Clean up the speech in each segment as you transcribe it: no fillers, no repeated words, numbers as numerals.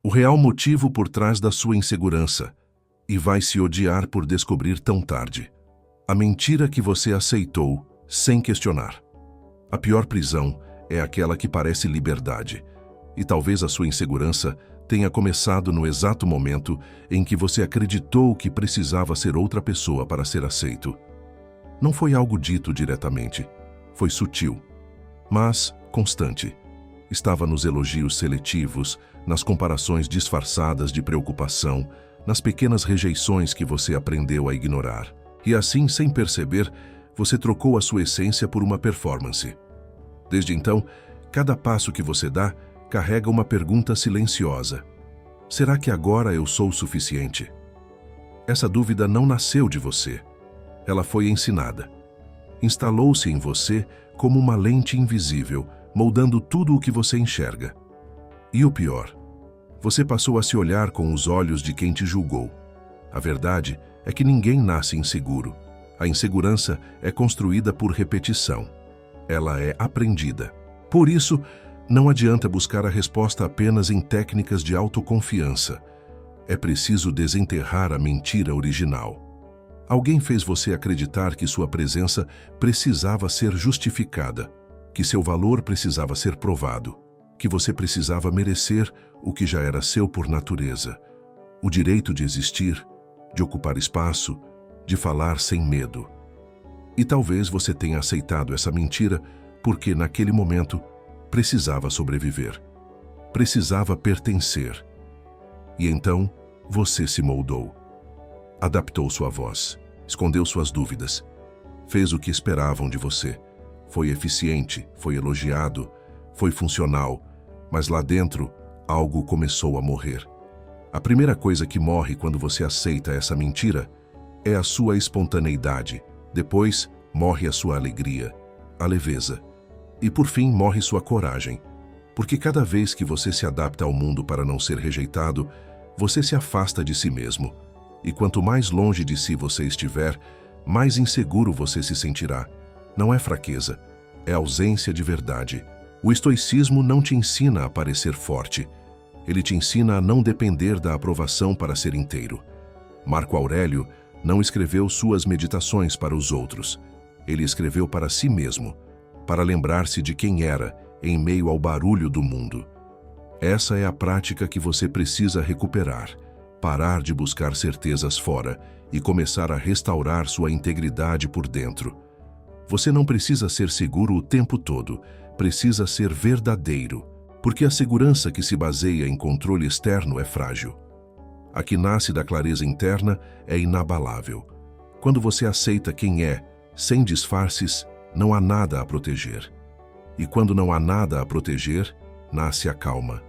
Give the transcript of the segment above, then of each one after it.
O real motivo por trás da sua insegurança, e vai se odiar por descobrir tão tarde. A mentira que você aceitou sem questionar. A pior prisão é aquela que parece liberdade, e talvez a sua insegurança tenha começado no exato momento em que você acreditou que precisava ser outra pessoa para ser aceito. Não foi algo dito diretamente, foi sutil, mas constante. Estava nos elogios seletivos, nas comparações disfarçadas de preocupação, nas pequenas rejeições que você aprendeu a ignorar. E assim, sem perceber, você trocou a sua essência por uma performance. Desde então, cada passo que você dá carrega uma pergunta silenciosa. Será que agora eu sou o suficiente? Essa dúvida não nasceu de você. Ela foi ensinada. Instalou-se em você como uma lente invisível, moldando tudo o que você enxerga. E o pior, você passou a se olhar com os olhos de quem te julgou. A verdade é que ninguém nasce inseguro. A insegurança é construída por repetição. Ela é aprendida. Por isso, não adianta buscar a resposta apenas em técnicas de autoconfiança. É preciso desenterrar a mentira original. Alguém fez você acreditar que sua presença precisava ser justificada, que seu valor precisava ser provado, que você precisava merecer o que já era seu por natureza. O direito de existir, de ocupar espaço, de falar sem medo. E talvez você tenha aceitado essa mentira porque, naquele momento, precisava sobreviver. Precisava pertencer. E então, você se moldou. Adaptou sua voz, escondeu suas dúvidas, fez o que esperavam de você. Foi eficiente, foi elogiado, foi funcional, mas lá dentro, algo começou a morrer. A primeira coisa que morre quando você aceita essa mentira é a sua espontaneidade. Depois, morre a sua alegria, a leveza. E por fim, morre sua coragem. Porque cada vez que você se adapta ao mundo para não ser rejeitado, você se afasta de si mesmo. E quanto mais longe de si você estiver, mais inseguro você se sentirá. Não é fraqueza, é ausência de verdade. O estoicismo não te ensina a parecer forte. Ele te ensina a não depender da aprovação para ser inteiro. Marco Aurélio não escreveu suas meditações para os outros. Ele escreveu para si mesmo, para lembrar-se de quem era em meio ao barulho do mundo. Essa é a prática que você precisa recuperar. Parar de buscar certezas fora e começar a restaurar sua integridade por dentro. Você não precisa ser seguro o tempo todo, precisa ser verdadeiro, porque a segurança que se baseia em controle externo é frágil. A que nasce da clareza interna é inabalável. Quando você aceita quem é, sem disfarces, não há nada a proteger. E quando não há nada a proteger, nasce a calma.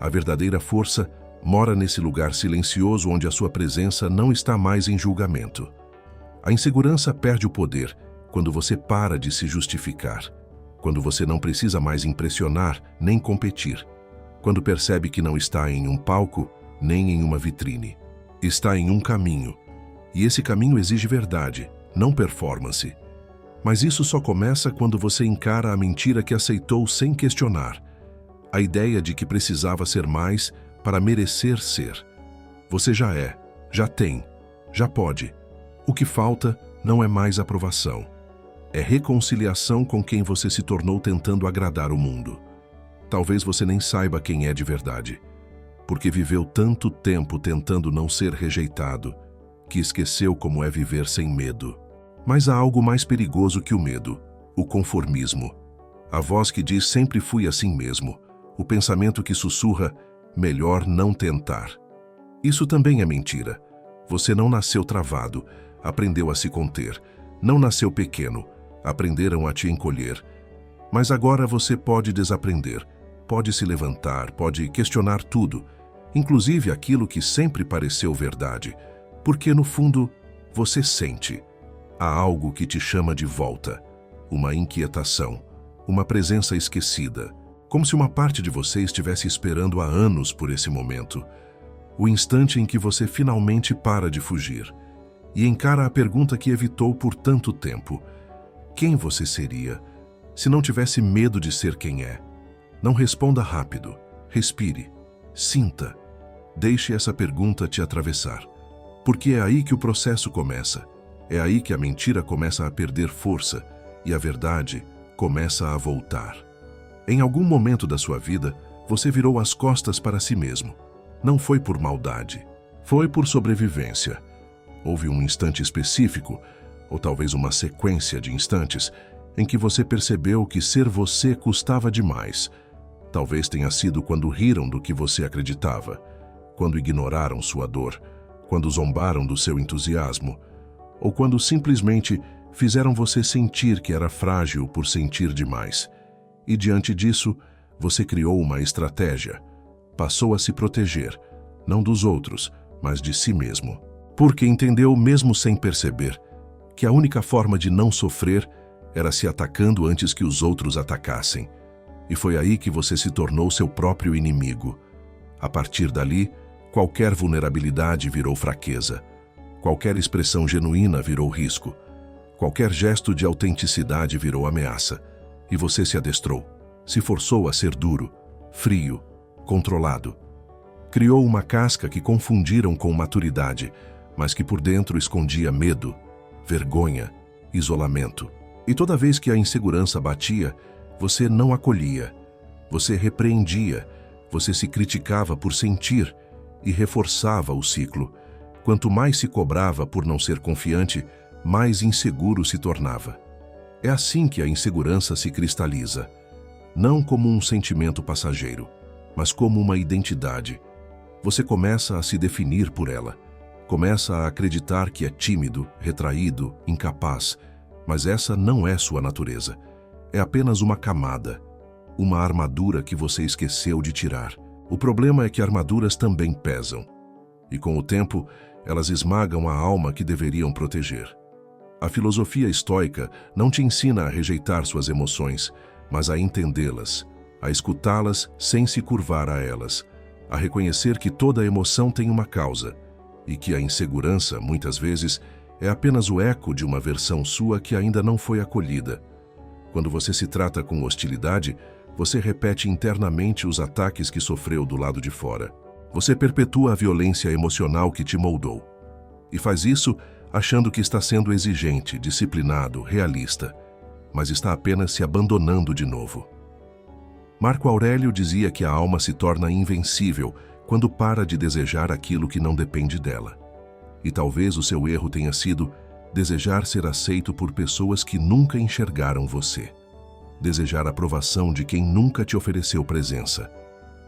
A verdadeira força mora nesse lugar silencioso onde a sua presença não está mais em julgamento. A insegurança perde o poder quando você para de se justificar, quando você não precisa mais impressionar nem competir, quando percebe que não está em um palco nem em uma vitrine. Está em um caminho, e esse caminho exige verdade, não performance. Mas isso só começa quando você encara a mentira que aceitou sem questionar, a ideia de que precisava ser mais para merecer ser. Você já é, já tem, já pode. O que falta não é mais aprovação. É reconciliação com quem você se tornou tentando agradar o mundo. Talvez você nem saiba quem é de verdade, porque viveu tanto tempo tentando não ser rejeitado, que esqueceu como é viver sem medo. Mas há algo mais perigoso que o medo, o conformismo. A voz que diz sempre fui assim mesmo, o pensamento que sussurra melhor não tentar. Isso também é mentira. Você não nasceu travado, aprendeu a se conter. Não nasceu pequeno, aprenderam a te encolher. Mas agora você pode desaprender, pode se levantar, pode questionar tudo, inclusive aquilo que sempre pareceu verdade, porque no fundo você sente. Há algo que te chama de volta, uma inquietação, uma presença esquecida, como se uma parte de você estivesse esperando há anos por esse momento, o instante em que você finalmente para de fugir e encara a pergunta que evitou por tanto tempo. Quem você seria se não tivesse medo de ser quem é? Não responda rápido, respire. sinta. Deixe essa pergunta te atravessar. Porque é aí que o processo começa. É aí que a mentira começa a perder força e a verdade começa a voltar. Em algum momento da sua vida, você virou as costas para si mesmo. Não foi por maldade, foi por sobrevivência. Houve um instante específico, ou talvez uma sequência de instantes, em que você percebeu que ser você custava demais. Talvez tenha sido quando riram do que você acreditava, quando ignoraram sua dor, quando zombaram do seu entusiasmo, ou quando simplesmente fizeram você sentir que era frágil por sentir demais. E diante disso, você criou uma estratégia. Passou a se proteger, não dos outros, mas de si mesmo. Porque entendeu, mesmo sem perceber, que a única forma de não sofrer era se atacando antes que os outros atacassem. E foi aí que você se tornou seu próprio inimigo. A partir dali, qualquer vulnerabilidade virou fraqueza. Qualquer expressão genuína virou risco. Qualquer gesto de autenticidade virou ameaça. E você se adestrou, se forçou a ser duro, frio, controlado. Criou uma casca que confundiram com maturidade, mas que por dentro escondia medo, vergonha, isolamento. E toda vez que a insegurança batia, você não acolhia, você repreendia, você se criticava por sentir e reforçava o ciclo. Quanto mais se cobrava por não ser confiante, mais inseguro se tornava. É assim que a insegurança se cristaliza, não como um sentimento passageiro, mas como uma identidade. Você começa a se definir por ela, começa a acreditar que é tímido, retraído, incapaz, mas essa não é sua natureza. É apenas uma camada, uma armadura que você esqueceu de tirar. O problema é que armaduras também pesam, e com o tempo, elas esmagam a alma que deveriam proteger. A filosofia estoica não te ensina a rejeitar suas emoções, mas a entendê-las, a escutá-las sem se curvar a elas, a reconhecer que toda emoção tem uma causa e que a insegurança, muitas vezes, é apenas o eco de uma versão sua que ainda não foi acolhida. Quando você se trata com hostilidade, você repete internamente os ataques que sofreu do lado de fora. Você perpetua a violência emocional que te moldou. E faz isso achando que está sendo exigente, disciplinado, realista, mas está apenas se abandonando de novo. Marco Aurélio dizia que a alma se torna invencível quando para de desejar aquilo que não depende dela. E talvez o seu erro tenha sido desejar ser aceito por pessoas que nunca enxergaram você. Desejar aprovação de quem nunca te ofereceu presença.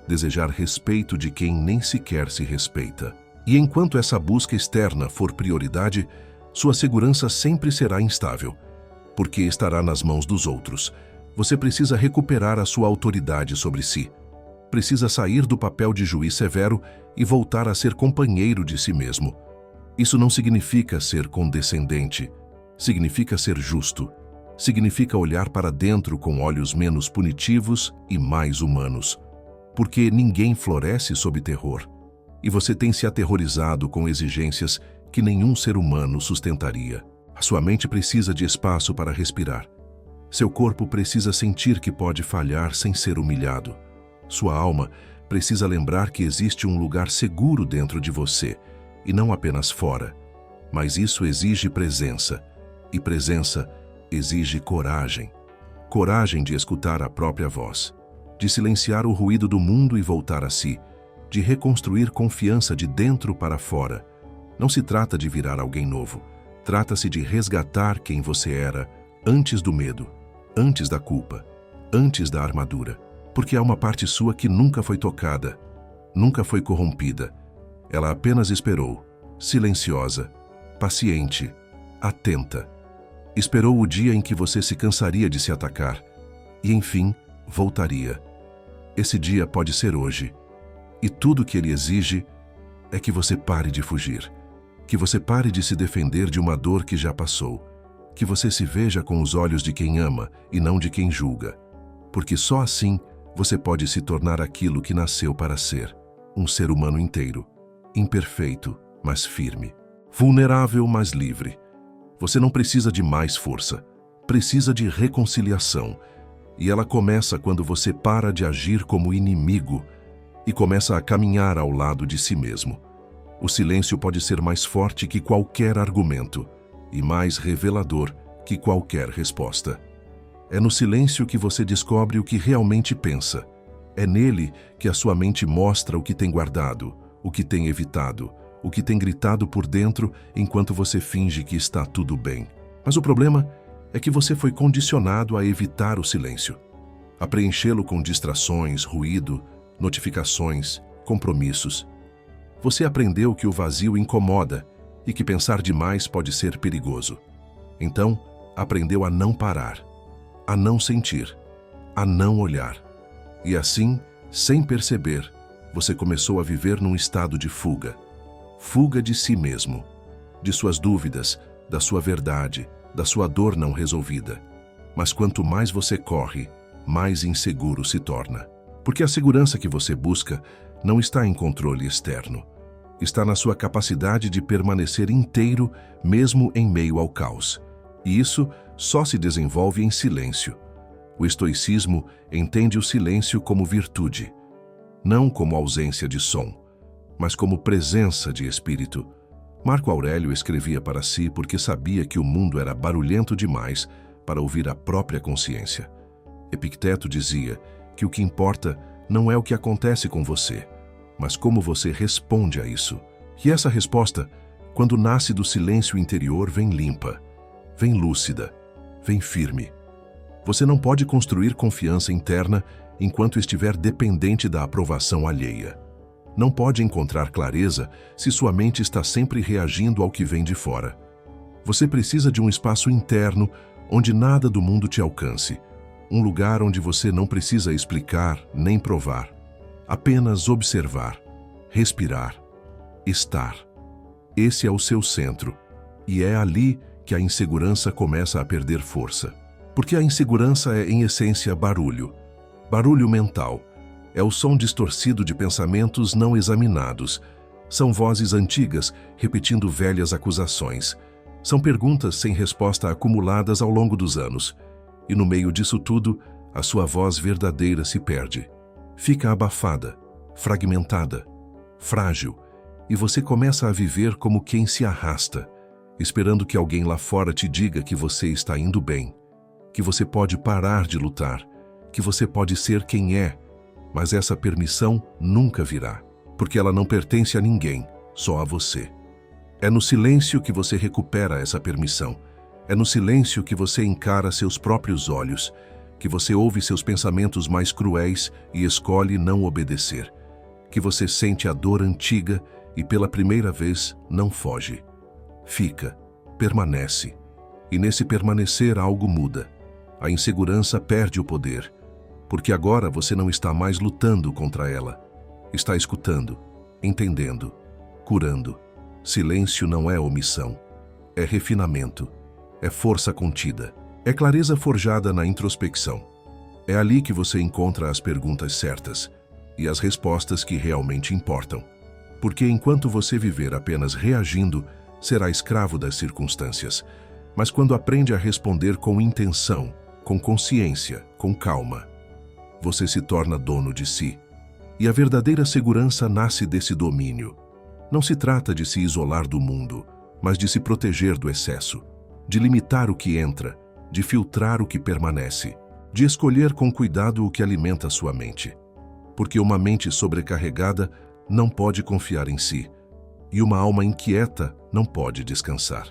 Desejar respeito de quem nem sequer se respeita. E enquanto essa busca externa for prioridade, sua segurança sempre será instável, porque estará nas mãos dos outros. Você precisa recuperar a sua autoridade sobre si. Precisa sair do papel de juiz severo e voltar a ser companheiro de si mesmo. Isso não significa ser condescendente, significa ser justo. Significa olhar para dentro com olhos menos punitivos e mais humanos. Porque ninguém floresce sob terror. E você tem se aterrorizado com exigências que nenhum ser humano sustentaria. A sua mente precisa de espaço para respirar. Seu corpo precisa sentir que pode falhar sem ser humilhado. Sua alma precisa lembrar que existe um lugar seguro dentro de você, e não apenas fora. Mas isso exige presença, e presença exige coragem. Coragem de escutar a própria voz, de silenciar o ruído do mundo e voltar a si, de reconstruir confiança de dentro para fora. Não se trata de virar alguém novo, trata-se de resgatar quem você era antes do medo, antes da culpa, antes da armadura. Porque há uma parte sua que nunca foi tocada, nunca foi corrompida. Ela apenas esperou, silenciosa, paciente, atenta. Esperou o dia em que você se cansaria de se atacar e, enfim, voltaria. Esse dia pode ser hoje. E tudo que ele exige é que você pare de fugir, que você pare de se defender de uma dor que já passou, que você se veja com os olhos de quem ama e não de quem julga, porque só assim você pode se tornar aquilo que nasceu para ser, um ser humano inteiro, imperfeito, mas firme, vulnerável, mas livre. Você não precisa de mais força, precisa de reconciliação, e ela começa quando você para de agir como inimigo e começa a caminhar ao lado de si mesmo. O silêncio pode ser mais forte que qualquer argumento e mais revelador que qualquer resposta. É no silêncio que você descobre o que realmente pensa. É nele que a sua mente mostra o que tem guardado, o que tem evitado, o que tem gritado por dentro enquanto você finge que está tudo bem. Mas o problema é que você foi condicionado a evitar o silêncio, a preenchê-lo com distrações, ruído, notificações, compromissos. Você aprendeu que o vazio incomoda e que pensar demais pode ser perigoso. Então, aprendeu a não parar, a não sentir, a não olhar. E assim, sem perceber, você começou a viver num estado de fuga. Fuga de si mesmo, de suas dúvidas, da sua verdade, da sua dor não resolvida. Mas quanto mais você corre, mais inseguro se torna. Porque a segurança que você busca não está em controle externo. Está na sua capacidade de permanecer inteiro mesmo em meio ao caos. E isso só se desenvolve em silêncio. O estoicismo entende o silêncio como virtude, não como ausência de som, mas como presença de espírito. Marco Aurélio escrevia para si porque sabia que o mundo era barulhento demais para ouvir a própria consciência. Epicteto dizia que o que importa não é o que acontece com você, mas como você responde a isso. E essa resposta, quando nasce do silêncio interior, vem limpa, vem lúcida, vem firme. Você não pode construir confiança interna enquanto estiver dependente da aprovação alheia. Não pode encontrar clareza se sua mente está sempre reagindo ao que vem de fora. Você precisa de um espaço interno onde nada do mundo te alcance, um lugar onde você não precisa explicar nem provar, apenas observar, respirar, estar. Esse é o seu centro, e é ali que a insegurança começa a perder força. Porque a insegurança é, em essência, barulho. Barulho mental. É o som distorcido de pensamentos não examinados. São vozes antigas repetindo velhas acusações. São perguntas sem resposta acumuladas ao longo dos anos. E no meio disso tudo, a sua voz verdadeira se perde. Fica abafada, fragmentada, frágil, e você começa a viver como quem se arrasta, esperando que alguém lá fora te diga que você está indo bem, que você pode parar de lutar, que você pode ser quem é, mas essa permissão nunca virá, porque ela não pertence a ninguém, só a você. É no silêncio que você recupera essa permissão. É no silêncio que você encara seus próprios olhos, que você ouve seus pensamentos mais cruéis e escolhe não obedecer, que você sente a dor antiga e pela primeira vez não foge. Fica, permanece, e nesse permanecer algo muda. A insegurança perde o poder, porque agora você não está mais lutando contra ela. Está escutando, entendendo, curando. Silêncio não é omissão, é refinamento, é força contida, é clareza forjada na introspecção. É ali que você encontra as perguntas certas e as respostas que realmente importam. Porque enquanto você viver apenas reagindo, será escravo das circunstâncias. Mas quando aprende a responder com intenção, com consciência, com calma, você se torna dono de si. E a verdadeira segurança nasce desse domínio. Não se trata de se isolar do mundo, mas de se proteger do excesso, de limitar o que entra, de filtrar o que permanece, de escolher com cuidado o que alimenta sua mente. Porque uma mente sobrecarregada não pode confiar em si, e uma alma inquieta não pode descansar.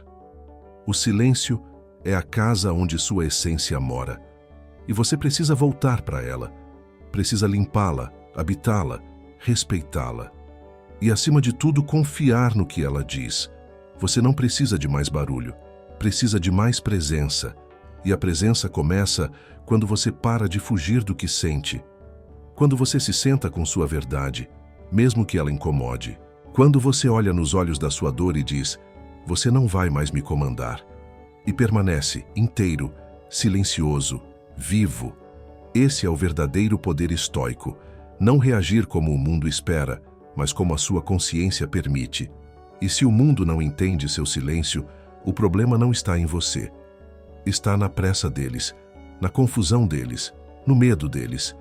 O silêncio é a casa onde sua essência mora, e você precisa voltar para ela, precisa limpá-la, habitá-la, respeitá-la. E, acima de tudo, confiar no que ela diz. Você não precisa de mais barulho, precisa de mais presença. E a presença começa quando você para de fugir do que sente. Quando você se senta com sua verdade, mesmo que ela incomode. Quando você olha nos olhos da sua dor e diz, você não vai mais me comandar. E permanece inteiro, silencioso, vivo. Esse é o verdadeiro poder estoico. Não reagir como o mundo espera, mas como a sua consciência permite. E se o mundo não entende seu silêncio, o problema não está em você. Está na pressa deles, na confusão deles, no medo deles.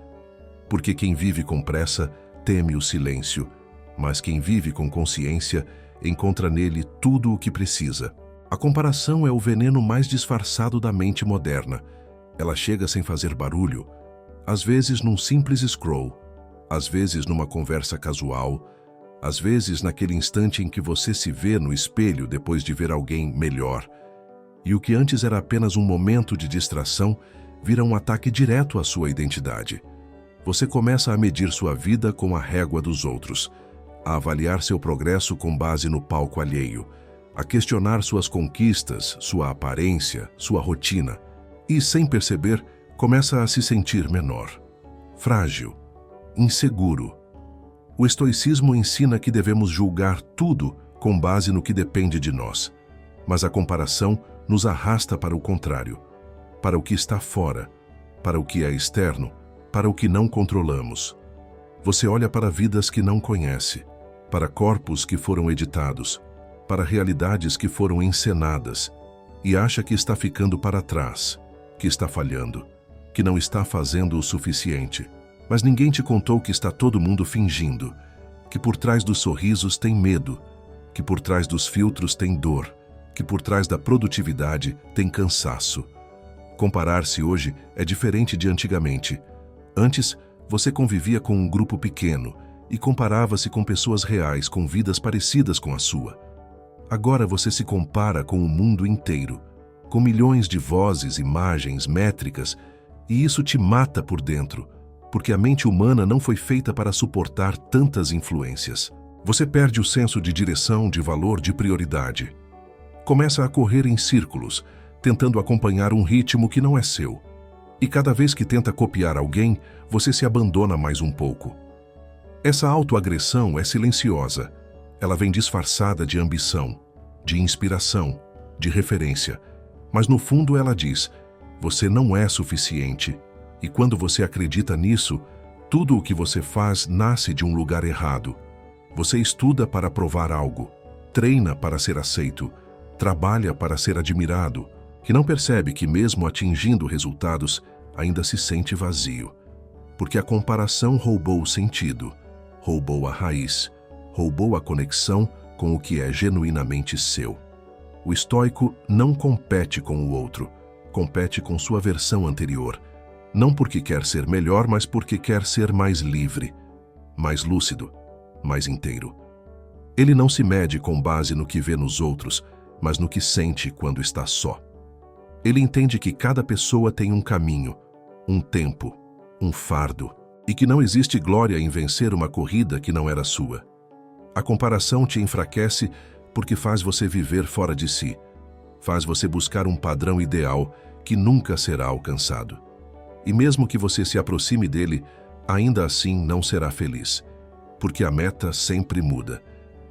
Porque quem vive com pressa teme o silêncio, mas quem vive com consciência encontra nele tudo o que precisa. A comparação é o veneno mais disfarçado da mente moderna. Ela chega sem fazer barulho, às vezes num simples scroll, às vezes numa conversa casual, às vezes naquele instante em que você se vê no espelho depois de ver alguém melhor. E o que antes era apenas um momento de distração vira um ataque direto à sua identidade. Você começa a medir sua vida com a régua dos outros, a avaliar seu progresso com base no palco alheio, a questionar suas conquistas, sua aparência, sua rotina. E, sem perceber, começa a se sentir menor, frágil, inseguro. O estoicismo ensina que devemos julgar tudo com base no que depende de nós, mas a comparação nos arrasta para o contrário, para o que está fora, para o que é externo, para o que não controlamos. Você olha para vidas que não conhece, para corpos que foram editados, para realidades que foram encenadas, e acha que está ficando para trás, que está falhando, que não está fazendo o suficiente. Mas ninguém te contou que está todo mundo fingindo, que por trás dos sorrisos tem medo, que por trás dos filtros tem dor, que por trás da produtividade tem cansaço. Comparar-se hoje é diferente de antigamente. Antes, você convivia com um grupo pequeno e comparava-se com pessoas reais com vidas parecidas com a sua. Agora você se compara com o mundo inteiro, com milhões de vozes, imagens, métricas, e isso te mata por dentro, porque a mente humana não foi feita para suportar tantas influências. Você perde o senso de direção, de valor, de prioridade. Começa a correr em círculos, tentando acompanhar um ritmo que não é seu. E cada vez que tenta copiar alguém, você se abandona mais um pouco. Essa autoagressão é silenciosa. Ela vem disfarçada de ambição, de inspiração, de referência. Mas no fundo ela diz: você não é suficiente. E quando você acredita nisso, tudo o que você faz nasce de um lugar errado. Você estuda para provar algo, treina para ser aceito, trabalha para ser admirado, que não percebe que mesmo atingindo resultados, ainda se sente vazio. Porque a comparação roubou o sentido, roubou a raiz, roubou a conexão com o que é genuinamente seu. O estoico não compete com o outro, compete com sua versão anterior. Não porque quer ser melhor, mas porque quer ser mais livre, mais lúcido, mais inteiro. Ele não se mede com base no que vê nos outros, mas no que sente quando está só. Ele entende que cada pessoa tem um caminho, um tempo, um fardo, e que não existe glória em vencer uma corrida que não era sua. A comparação te enfraquece porque faz você viver fora de si, faz você buscar um padrão ideal que nunca será alcançado. E mesmo que você se aproxime dele, ainda assim não será feliz, porque a meta sempre muda.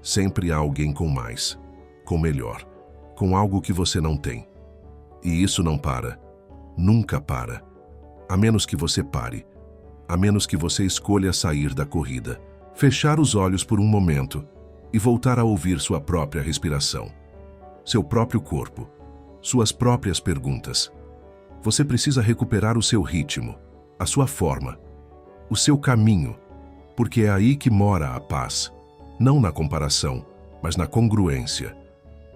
Sempre há alguém com mais, com melhor, com algo que você não tem. E isso não para, nunca para, a menos que você pare, a menos que você escolha sair da corrida, fechar os olhos por um momento e voltar a ouvir sua própria respiração, seu próprio corpo, suas próprias perguntas. Você precisa recuperar o seu ritmo, a sua forma, o seu caminho, porque é aí que mora a paz, não na comparação, mas na congruência.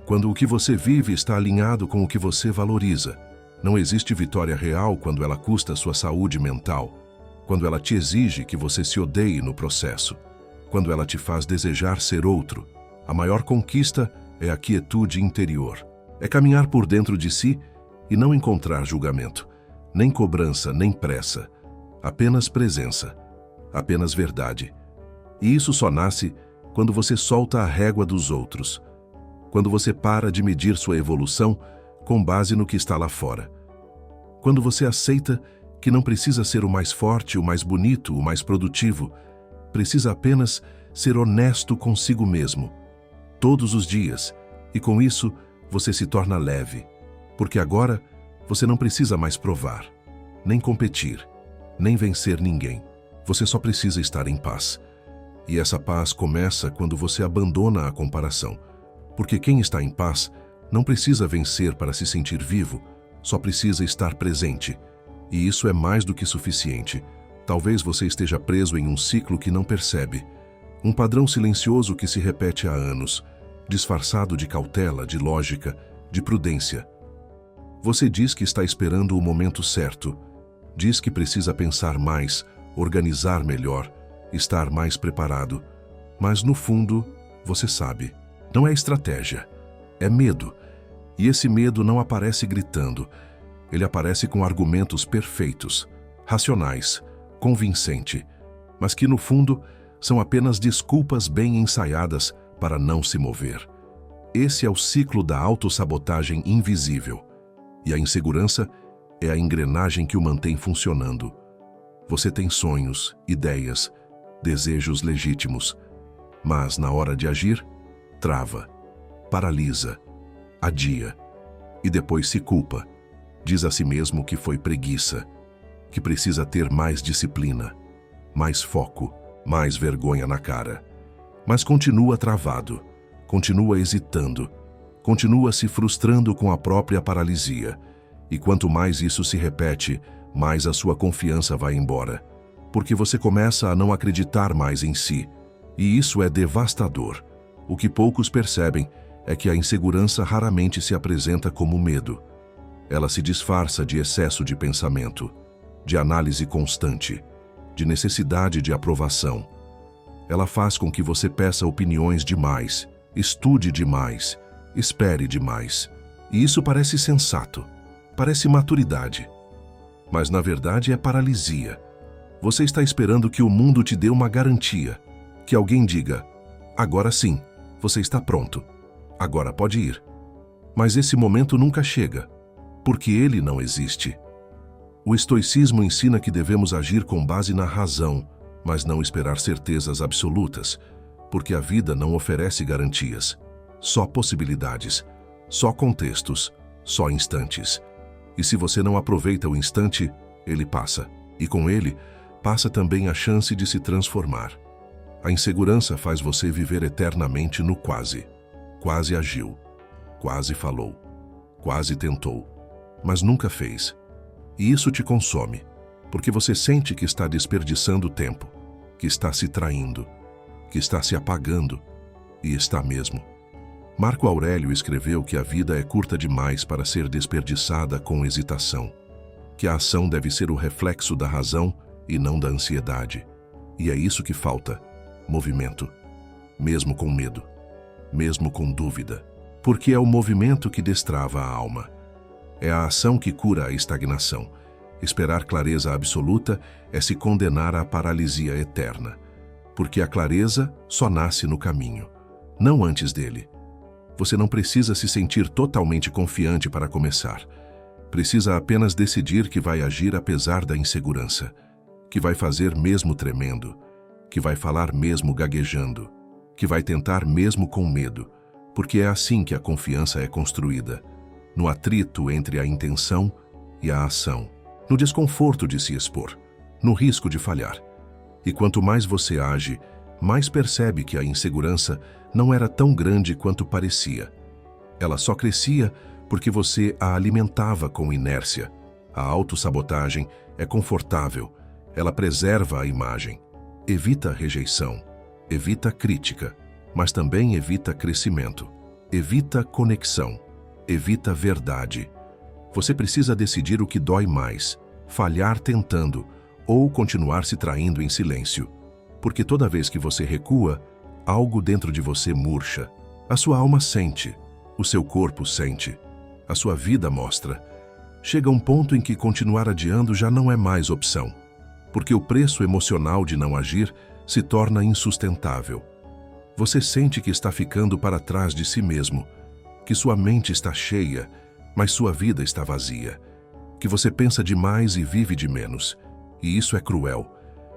Quando o que você vive está alinhado com o que você valoriza, não existe vitória real quando ela custa sua saúde mental, quando ela te exige que você se odeie no processo, quando ela te faz desejar ser outro. A maior conquista é a quietude interior, é caminhar por dentro de si e não encontrar julgamento, nem cobrança, nem pressa, apenas presença, apenas verdade. E isso só nasce quando você solta a régua dos outros, quando você para de medir sua evolução com base no que está lá fora. Quando você aceita que não precisa ser o mais forte, o mais bonito, o mais produtivo, precisa apenas ser honesto consigo mesmo, todos os dias, e com isso você se torna leve. Porque agora você não precisa mais provar, nem competir, nem vencer ninguém. Você só precisa estar em paz. E essa paz começa quando você abandona a comparação. Porque quem está em paz não precisa vencer para se sentir vivo, só precisa estar presente. E isso é mais do que suficiente. Talvez você esteja preso em um ciclo que não percebe, um padrão silencioso que se repete há anos, disfarçado de cautela, de lógica, de prudência. Você diz que está esperando o momento certo, diz que precisa pensar mais, organizar melhor, estar mais preparado, mas no fundo, você sabe, não é estratégia, é medo. E esse medo não aparece gritando, ele aparece com argumentos perfeitos, racionais, convincente, mas que no fundo são apenas desculpas bem ensaiadas para não se mover. Esse é o ciclo da autossabotagem invisível. E a insegurança é a engrenagem que o mantém funcionando. Você tem sonhos, ideias, desejos legítimos, mas na hora de agir, trava, paralisa, adia e depois se culpa. Diz a si mesmo que foi preguiça, que precisa ter mais disciplina, mais foco, mais vergonha na cara. Mas continua travado, continua hesitando, continua se frustrando com a própria paralisia. E quanto mais isso se repete, mais a sua confiança vai embora, porque você começa a não acreditar mais em si. E isso é devastador. O que poucos percebem é que a insegurança raramente se apresenta como medo. Ela se disfarça de excesso de pensamento, de análise constante, de necessidade de aprovação. Ela faz com que você peça opiniões demais, estude demais, espere demais. E isso parece sensato, parece maturidade. Mas na verdade é paralisia. Você está esperando que o mundo te dê uma garantia, que alguém diga, agora sim, você está pronto, agora pode ir. Mas esse momento nunca chega, porque ele não existe. O estoicismo ensina que devemos agir com base na razão, mas não esperar certezas absolutas, porque a vida não oferece garantias, só possibilidades, só contextos, só instantes. E se você não aproveita o instante, ele passa, e com ele, passa também a chance de se transformar. A insegurança faz você viver eternamente no quase. Quase agiu, quase falou, quase tentou, mas nunca fez. E isso te consome, porque você sente que está desperdiçando tempo, que está se traindo, que está se apagando, e está mesmo. Marco Aurélio escreveu que a vida é curta demais para ser desperdiçada com hesitação, que a ação deve ser o reflexo da razão e não da ansiedade. E é isso que falta, movimento, mesmo com medo, mesmo com dúvida, porque é o movimento que destrava a alma. É a ação que cura a estagnação. Esperar clareza absoluta é se condenar à paralisia eterna, porque a clareza só nasce no caminho, não antes dele. Você não precisa se sentir totalmente confiante para começar. Precisa apenas decidir que vai agir apesar da insegurança, que vai fazer mesmo tremendo, que vai falar mesmo gaguejando, que vai tentar mesmo com medo, porque é assim que a confiança é construída, no atrito entre a intenção e a ação, no desconforto de se expor, no risco de falhar. E quanto mais você age, mais percebe que a insegurança não era tão grande quanto parecia. Ela só crescia porque você a alimentava com inércia. A autossabotagem é confortável, ela preserva a imagem, evita rejeição, evita crítica, mas também evita crescimento, evita conexão, evita verdade. Você precisa decidir o que dói mais, falhar tentando ou continuar se traindo em silêncio. Porque toda vez que você recua, algo dentro de você murcha. A sua alma sente, o seu corpo sente, a sua vida mostra. Chega um ponto em que continuar adiando já não é mais opção, porque o preço emocional de não agir se torna insustentável. Você sente que está ficando para trás de si mesmo, que sua mente está cheia, mas sua vida está vazia, que você pensa demais e vive de menos. E isso é cruel,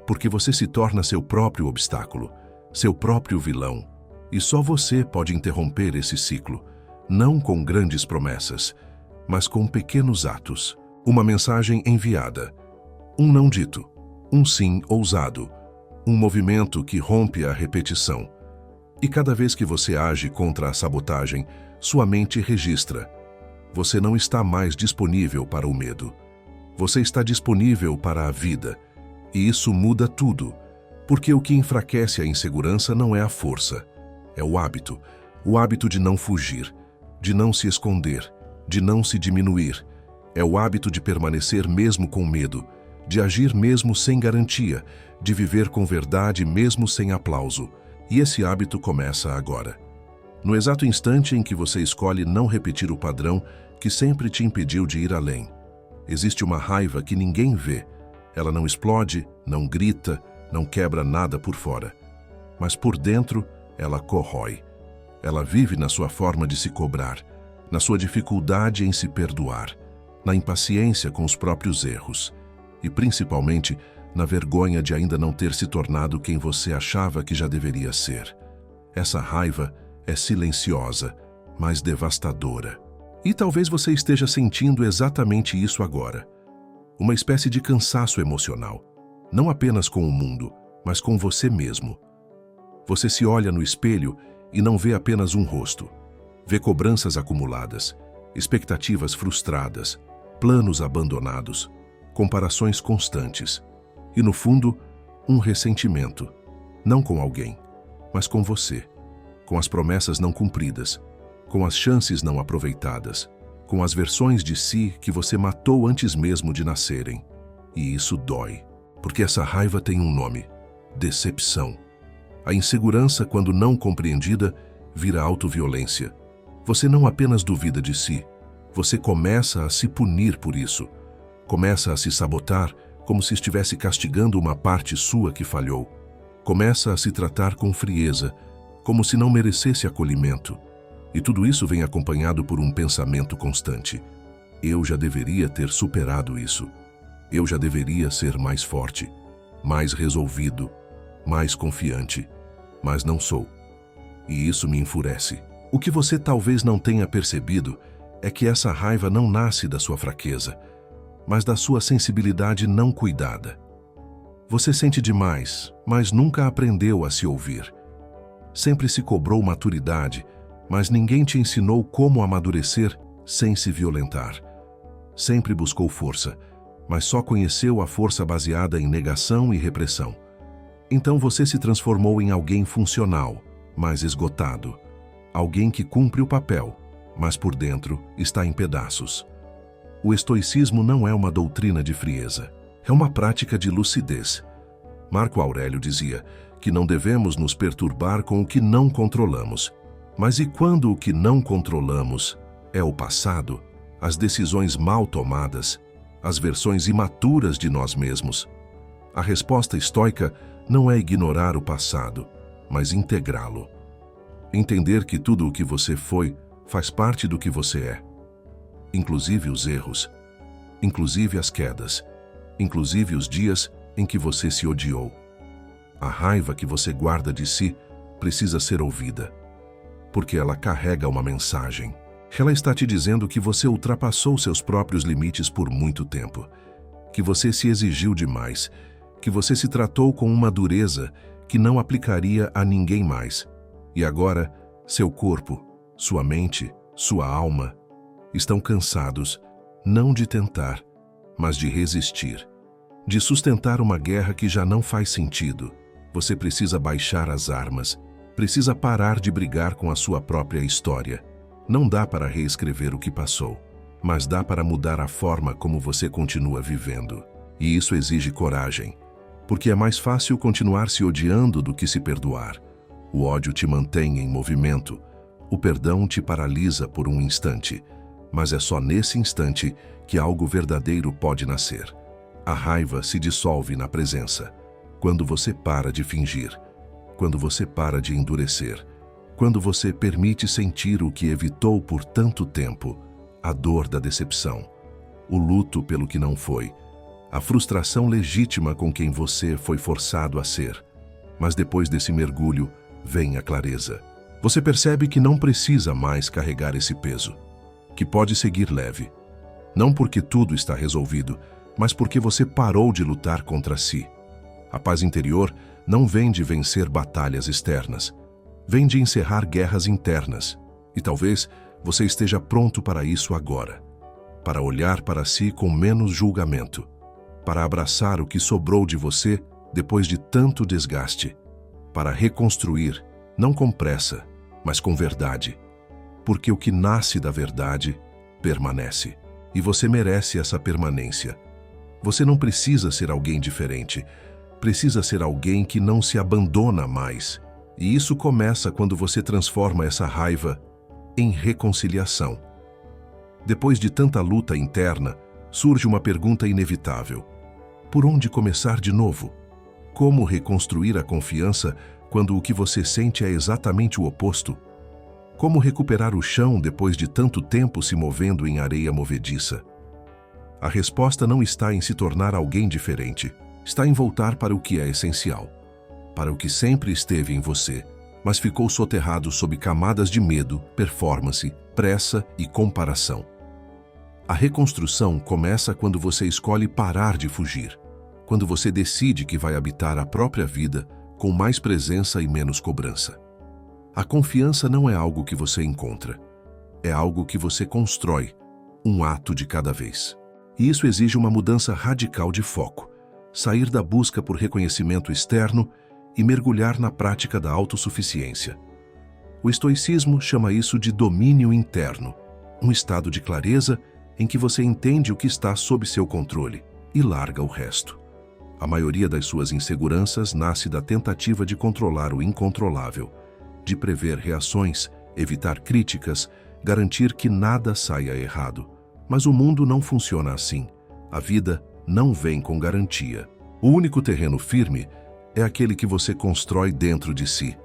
porque você se torna seu próprio obstáculo, seu próprio vilão. E só você pode interromper esse ciclo, não com grandes promessas, mas com pequenos atos. Uma mensagem enviada, um não dito, um sim ousado, um movimento que rompe a repetição. E cada vez que você age contra a sabotagem, sua mente registra. Você não está mais disponível para o medo. Você está disponível para a vida. E isso muda tudo, porque o que enfraquece a insegurança não é a força, é o hábito de não fugir, de não se esconder, de não se diminuir. É o hábito de permanecer mesmo com medo, de agir mesmo sem garantia, de viver com verdade mesmo sem aplauso. E esse hábito começa agora. No exato instante em que você escolhe não repetir o padrão que sempre te impediu de ir além. Existe uma raiva que ninguém vê. Ela não explode, não grita, não quebra nada por fora. Mas por dentro, ela corrói. Ela vive na sua forma de se cobrar, na sua dificuldade em se perdoar, na impaciência com os próprios erros e, principalmente, na vergonha de ainda não ter se tornado quem você achava que já deveria ser. Essa raiva é silenciosa, mas devastadora. E talvez você esteja sentindo exatamente isso agora. Uma espécie de cansaço emocional, não apenas com o mundo, mas com você mesmo. Você se olha no espelho e não vê apenas um rosto. Vê cobranças acumuladas, expectativas frustradas, planos abandonados, comparações constantes. E, no fundo, um ressentimento, não com alguém, mas com você, com as promessas não cumpridas, com as chances não aproveitadas, com as versões de si que você matou antes mesmo de nascerem. E isso dói, porque essa raiva tem um nome: decepção. A insegurança, quando não compreendida, vira autoviolência. Você não apenas duvida de si, você começa a se punir por isso. Começa a se sabotar como se estivesse castigando uma parte sua que falhou. Começa a se tratar com frieza, como se não merecesse acolhimento. E tudo isso vem acompanhado por um pensamento constante: eu já deveria ter superado isso. Eu já deveria ser mais forte, mais resolvido, mais confiante. Mas não sou. E isso me enfurece. O que você talvez não tenha percebido é que essa raiva não nasce da sua fraqueza, mas da sua sensibilidade não cuidada. Você sente demais, mas nunca aprendeu a se ouvir. Sempre se cobrou maturidade, mas ninguém te ensinou como amadurecer sem se violentar. Sempre buscou força, mas só conheceu a força baseada em negação e repressão. Então você se transformou em alguém funcional, mas esgotado. Alguém que cumpre o papel, mas por dentro está em pedaços. O estoicismo não é uma doutrina de frieza, é uma prática de lucidez. Marco Aurélio dizia que não devemos nos perturbar com o que não controlamos. Mas e quando o que não controlamos é o passado, as decisões mal tomadas, as versões imaturas de nós mesmos? A resposta estoica não é ignorar o passado, mas integrá-lo. Entender que tudo o que você foi faz parte do que você é. Inclusive os erros, inclusive as quedas, inclusive os dias em que você se odiou. A raiva que você guarda de si precisa ser ouvida, porque ela carrega uma mensagem. Ela está te dizendo que você ultrapassou seus próprios limites por muito tempo, que você se exigiu demais, que você se tratou com uma dureza que não aplicaria a ninguém mais. E agora, seu corpo, sua mente, sua alma estão cansados, não de tentar, mas de resistir, de sustentar uma guerra que já não faz sentido. Você precisa baixar as armas, precisa parar de brigar com a sua própria história. Não dá para reescrever o que passou, mas dá para mudar a forma como você continua vivendo. E isso exige coragem, porque é mais fácil continuar se odiando do que se perdoar. O ódio te mantém em movimento, o perdão te paralisa por um instante, mas é só nesse instante que algo verdadeiro pode nascer. A raiva se dissolve na presença, quando você para de fingir, quando você para de endurecer, quando você permite sentir o que evitou por tanto tempo, a dor da decepção, o luto pelo que não foi, a frustração legítima com quem você foi forçado a ser. Mas depois desse mergulho, vem a clareza. Você percebe que não precisa mais carregar esse peso, que pode seguir leve. Não porque tudo está resolvido, mas porque você parou de lutar contra si. A paz interior não vem de vencer batalhas externas, vem de encerrar guerras internas. E talvez você esteja pronto para isso agora, para olhar para si com menos julgamento, para abraçar o que sobrou de você depois de tanto desgaste, para reconstruir, não com pressa, mas com verdade. Porque o que nasce da verdade permanece. E você merece essa permanência. Você não precisa ser alguém diferente. Precisa ser alguém que não se abandona mais. E isso começa quando você transforma essa raiva em reconciliação. Depois de tanta luta interna, surge uma pergunta inevitável. Por onde começar de novo? Como reconstruir a confiança quando o que você sente é exatamente o oposto? Como recuperar o chão depois de tanto tempo se movendo em areia movediça? A resposta não está em se tornar alguém diferente, está em voltar para o que é essencial, para o que sempre esteve em você, mas ficou soterrado sob camadas de medo, performance, pressa e comparação. A reconstrução começa quando você escolhe parar de fugir, quando você decide que vai habitar a própria vida com mais presença e menos cobrança. A confiança não é algo que você encontra, é algo que você constrói, um ato de cada vez. E isso exige uma mudança radical de foco, sair da busca por reconhecimento externo e mergulhar na prática da autossuficiência. O estoicismo chama isso de domínio interno, um estado de clareza em que você entende o que está sob seu controle e larga o resto. A maioria das suas inseguranças nasce da tentativa de controlar o incontrolável, de prever reações, evitar críticas, garantir que nada saia errado. Mas o mundo não funciona assim. A vida não vem com garantia. O único terreno firme é aquele que você constrói dentro de si.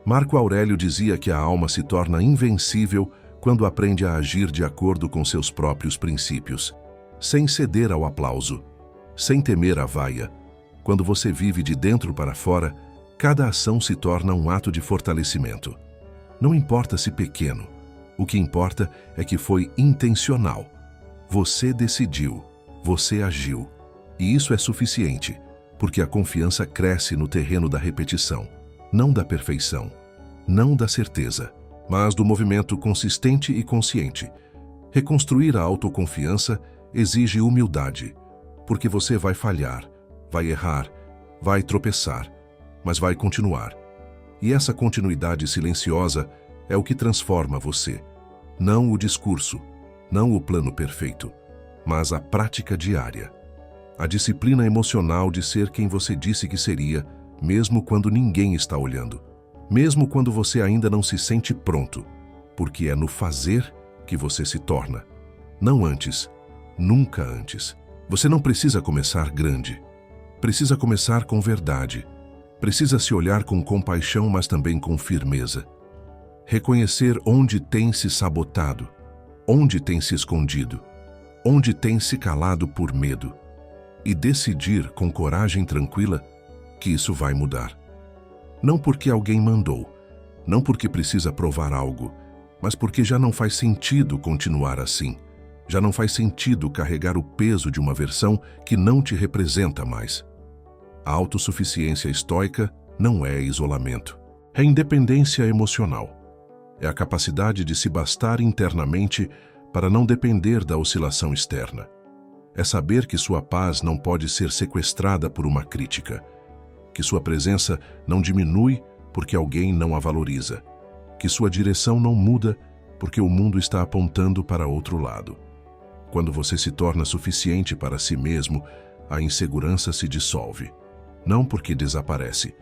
Marco Aurélio dizia que a alma se torna invencível quando aprende a agir de acordo com seus próprios princípios, sem ceder ao aplauso, sem temer a vaia. Quando você vive de dentro para fora, cada ação se torna um ato de fortalecimento. Não importa se pequeno, o que importa é que foi intencional. Você decidiu, você agiu. E isso é suficiente, porque a confiança cresce no terreno da repetição, não da perfeição, não da certeza, mas do movimento consistente e consciente. Reconstruir a autoconfiança exige humildade, porque você vai falhar, vai errar, vai tropeçar, mas vai continuar. E essa continuidade silenciosa é o que transforma você. Não o discurso, não o plano perfeito, mas a prática diária. A disciplina emocional de ser quem você disse que seria, mesmo quando ninguém está olhando. Mesmo quando você ainda não se sente pronto, porque é no fazer que você se torna. Não antes, nunca antes. Você não precisa começar grande. Precisa começar com verdade. Precisa se olhar com compaixão, mas também com firmeza. Reconhecer onde tem se sabotado, onde tem se escondido, onde tem se calado por medo. E decidir com coragem tranquila que isso vai mudar. Não porque alguém mandou, não porque precisa provar algo, mas porque já não faz sentido continuar assim. Já não faz sentido carregar o peso de uma versão que não te representa mais. A autossuficiência estoica não é isolamento, é independência emocional. É a capacidade de se bastar internamente para não depender da oscilação externa. É saber que sua paz não pode ser sequestrada por uma crítica, que sua presença não diminui porque alguém não a valoriza, que sua direção não muda porque o mundo está apontando para outro lado. Quando você se torna suficiente para si mesmo, a insegurança se dissolve. Não porque desaparece,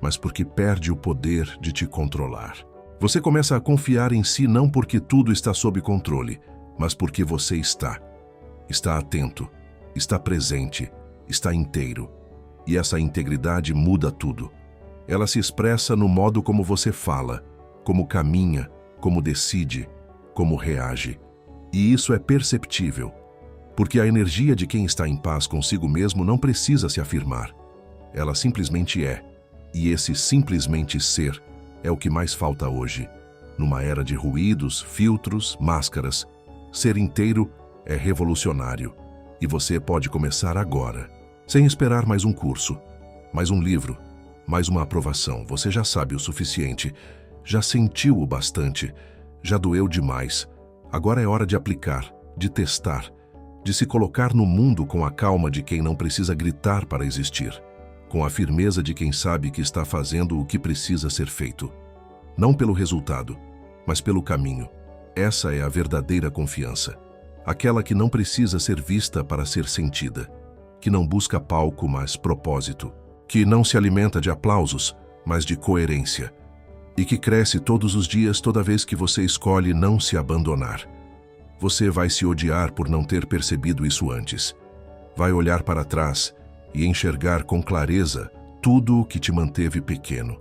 mas porque perde o poder de te controlar. Você começa a confiar em si não porque tudo está sob controle, mas porque você está. Está atento, está presente, está inteiro. E essa integridade muda tudo. Ela se expressa no modo como você fala, como caminha, como decide, como reage. E isso é perceptível, porque a energia de quem está em paz consigo mesmo não precisa se afirmar. Ela simplesmente é, e esse simplesmente ser é o que mais falta hoje. Numa era de ruídos, filtros, máscaras, ser inteiro é revolucionário, e você pode começar agora, sem esperar mais um curso, mais um livro, mais uma aprovação. Você já sabe o suficiente, já sentiu o bastante, já doeu demais. Agora é hora de aplicar, de testar, de se colocar no mundo com a calma de quem não precisa gritar para existir, com a firmeza de quem sabe que está fazendo o que precisa ser feito. Não pelo resultado, mas pelo caminho. Essa é a verdadeira confiança. Aquela que não precisa ser vista para ser sentida, que não busca palco, mas propósito, que não se alimenta de aplausos, mas de coerência, e que cresce todos os dias toda vez que você escolhe não se abandonar. Você vai se odiar por não ter percebido isso antes. Vai olhar para trás e enxergar com clareza tudo o que te manteve pequeno.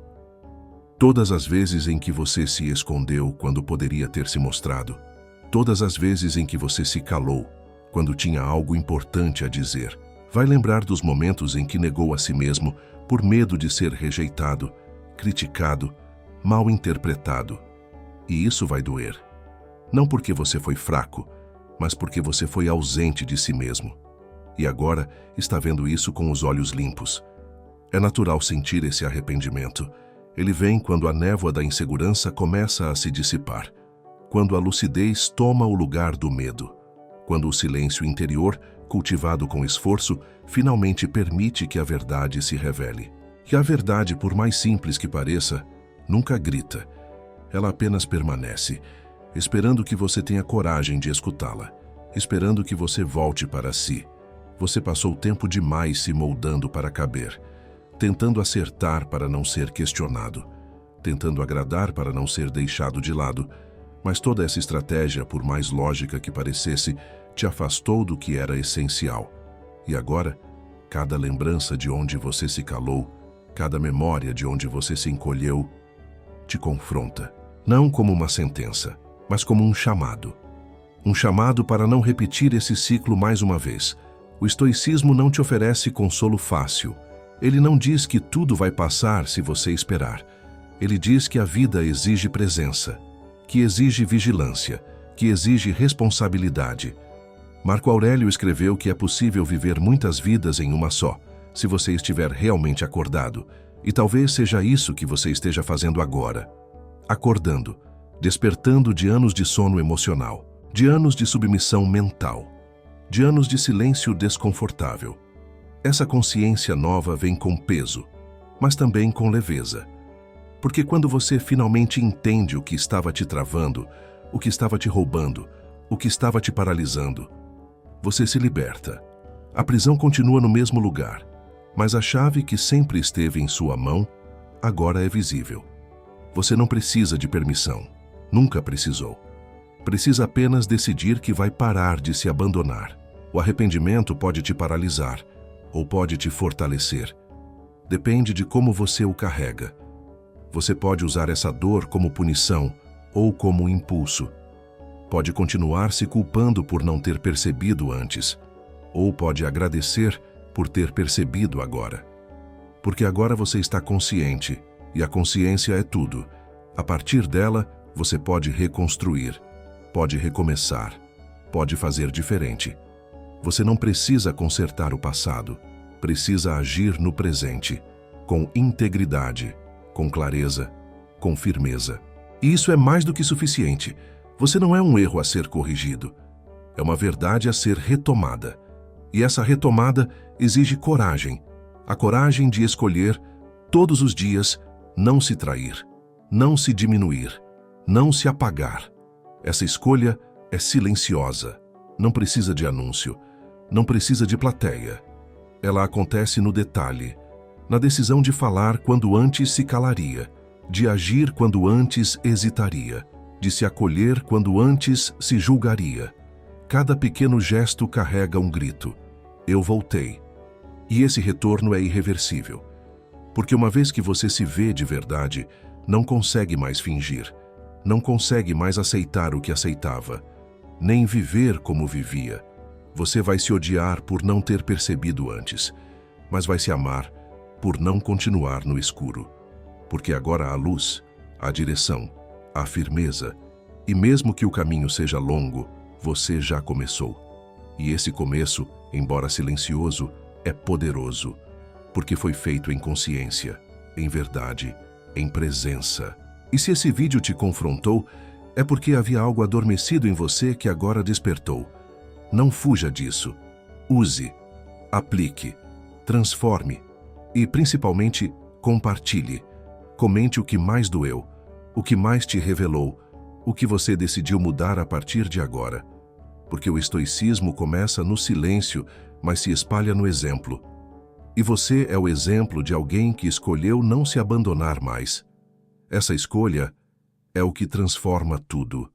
Todas as vezes em que você se escondeu quando poderia ter se mostrado. Todas as vezes em que você se calou quando tinha algo importante a dizer. Vai lembrar dos momentos em que negou a si mesmo por medo de ser rejeitado, criticado, mal interpretado. E isso vai doer. Não porque você foi fraco, mas porque você foi ausente de si mesmo. E agora está vendo isso com os olhos limpos. É natural sentir esse arrependimento. Ele vem quando a névoa da insegurança começa a se dissipar, quando a lucidez toma o lugar do medo, quando o silêncio interior, cultivado com esforço, finalmente permite que a verdade se revele. E a verdade, por mais simples que pareça, nunca grita. Ela apenas permanece, esperando que você tenha coragem de escutá-la, esperando que você volte para si. Você passou tempo demais se moldando para caber, tentando acertar para não ser questionado, tentando agradar para não ser deixado de lado, mas toda essa estratégia, por mais lógica que parecesse, te afastou do que era essencial. E agora, cada lembrança de onde você se calou, cada memória de onde você se encolheu, te confronta, não como uma sentença, mas como um chamado. Um chamado para não repetir esse ciclo mais uma vez. O estoicismo não te oferece consolo fácil. Ele não diz que tudo vai passar se você esperar. Ele diz que a vida exige presença, que exige vigilância, que exige responsabilidade. Marco Aurélio escreveu que é possível viver muitas vidas em uma só, se você estiver realmente acordado. E talvez seja isso que você esteja fazendo agora. Acordando, despertando de anos de sono emocional, de anos de submissão mental, de anos de silêncio desconfortável. Essa consciência nova vem com peso, mas também com leveza. Porque quando você finalmente entende o que estava te travando, o que estava te roubando, o que estava te paralisando, você se liberta. A prisão continua no mesmo lugar, mas a chave que sempre esteve em sua mão, agora é visível. Você não precisa de permissão, nunca precisou. Precisa apenas decidir que vai parar de se abandonar. O arrependimento pode te paralisar, ou pode te fortalecer. Depende de como você o carrega. Você pode usar essa dor como punição ou como impulso. Pode continuar se culpando por não ter percebido antes, ou pode agradecer por ter percebido agora. Porque agora você está consciente, e a consciência é tudo. A partir dela, você pode reconstruir, pode recomeçar, pode fazer diferente. Você não precisa consertar o passado, precisa agir no presente, com integridade, com clareza, com firmeza. E isso é mais do que suficiente. Você não é um erro a ser corrigido, é uma verdade a ser retomada. E essa retomada exige coragem, a coragem de escolher, todos os dias, não se trair, não se diminuir, não se apagar. Essa escolha é silenciosa, não precisa de anúncio, não precisa de plateia. Ela acontece no detalhe, na decisão de falar quando antes se calaria, de agir quando antes hesitaria, de se acolher quando antes se julgaria. Cada pequeno gesto carrega um grito: eu voltei. E esse retorno é irreversível, porque uma vez que você se vê de verdade, não consegue mais fingir, não consegue mais aceitar o que aceitava, nem viver como vivia. Você vai se odiar por não ter percebido antes, mas vai se amar por não continuar no escuro. Porque agora há luz, há direção, há firmeza, e mesmo que o caminho seja longo, você já começou. E esse começo, embora silencioso, é poderoso, porque foi feito em consciência, em verdade, em presença. E se esse vídeo te confrontou, é porque havia algo adormecido em você que agora despertou. Não fuja disso. Use, aplique, transforme e, principalmente, compartilhe. Comente o que mais doeu, o que mais te revelou, o que você decidiu mudar a partir de agora. Porque o estoicismo começa no silêncio, mas se espalha no exemplo. E você é o exemplo de alguém que escolheu não se abandonar mais. Essa escolha é o que transforma tudo.